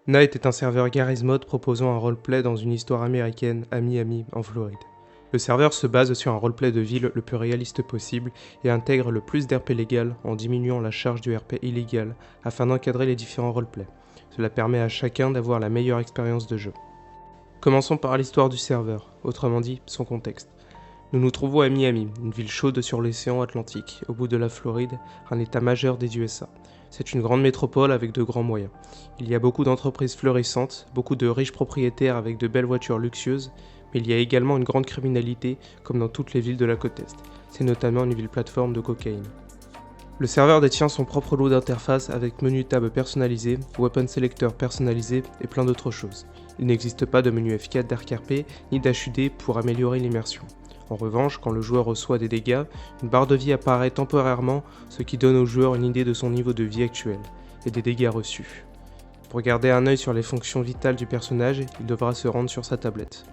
Night est un serveur Garry's Mod proposant un roleplay dans une histoire américaine à Miami, en Floride. Le serveur se base sur un roleplay de ville le plus réaliste possible et intègre le plus d'RP légal en diminuant la charge du RP illégal afin d'encadrer les différents roleplays. Cela permet à chacun d'avoir la meilleure expérience de jeu. Commençons par l'histoire du serveur, autrement dit son contexte. Nous nous trouvons à Miami, une ville chaude sur l'océan Atlantique, au bout de la Floride, un état majeur des USA. C'est une grande métropole avec de grands moyens. Il y a beaucoup d'entreprises florissantes, beaucoup de riches propriétaires avec de belles voitures luxueuses, mais il y a également une grande criminalité, comme dans toutes les villes de la côte Est. C'est notamment une ville plateforme de cocaïne. Le serveur détient son propre lot d'interface avec menu tab personnalisé, weapon selector personnalisé et plein d'autres choses. Il n'existe pas de menu F4 d'ArkRP ni d'HUD pour améliorer l'immersion. En revanche, quand le joueur reçoit des dégâts, une barre de vie apparaît temporairement, ce qui donne au joueur une idée de son niveau de vie actuel et des dégâts reçus. Pour garder un œil sur les fonctions vitales du personnage, il devra se rendre sur sa tablette.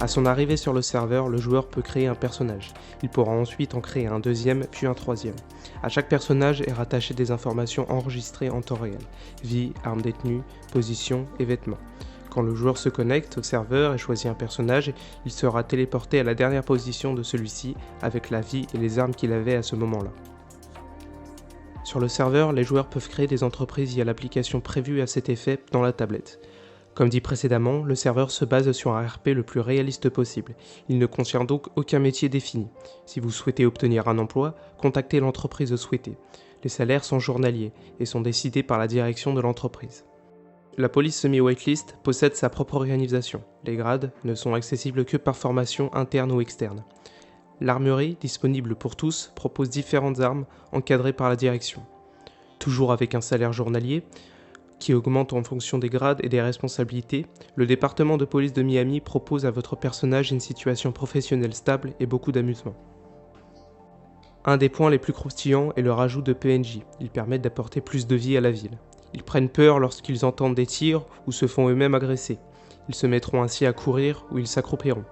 À son arrivée sur le serveur, le joueur peut créer un personnage. Il pourra ensuite en créer un deuxième, puis un troisième. À chaque personnage est rattaché des informations enregistrées en temps réel. Vie, armes détenues, position et vêtements. Quand le joueur se connecte au serveur et choisit un personnage, il sera téléporté à la dernière position de celui-ci avec la vie et les armes qu'il avait à ce moment-là. Sur le serveur, les joueurs peuvent créer des entreprises via l'application prévue à cet effet dans la tablette. Comme dit précédemment, le serveur se base sur un RP le plus réaliste possible. Il ne contient donc aucun métier défini. Si vous souhaitez obtenir un emploi, contactez l'entreprise souhaitée. Les salaires sont journaliers et sont décidés par la direction de l'entreprise. La police semi-whitelist possède sa propre organisation. Les grades ne sont accessibles que par formation interne ou externe. L'armurerie, disponible pour tous, propose différentes armes encadrées par la direction. Toujours avec un salaire journalier, qui augmente en fonction des grades et des responsabilités, le département de police de Miami propose à votre personnage une situation professionnelle stable et beaucoup d'amusement. Un des points les plus croustillants est le rajout de PNJ. Ils permettent d'apporter plus de vie à la ville. Ils prennent peur lorsqu'ils entendent des tirs ou se font eux-mêmes agresser. Ils se mettront ainsi à courir ou ils s'accroupiront.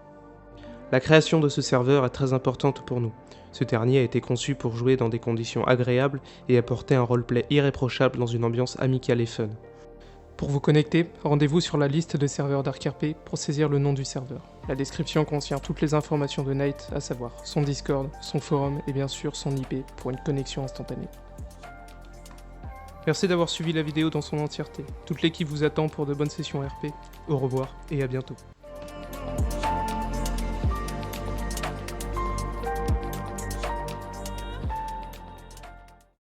La création de ce serveur est très importante pour nous. Ce dernier a été conçu pour jouer dans des conditions agréables et apporter un roleplay irréprochable dans une ambiance amicale et fun. Pour vous connecter, rendez-vous sur la liste de serveurs d'ArkRP pour saisir le nom du serveur. La description contient toutes les informations de Night, à savoir son Discord, son forum et bien sûr son IP pour une connexion instantanée. Merci d'avoir suivi la vidéo dans son entièreté. Toute l'équipe vous attend pour de bonnes sessions RP. Au revoir et à bientôt.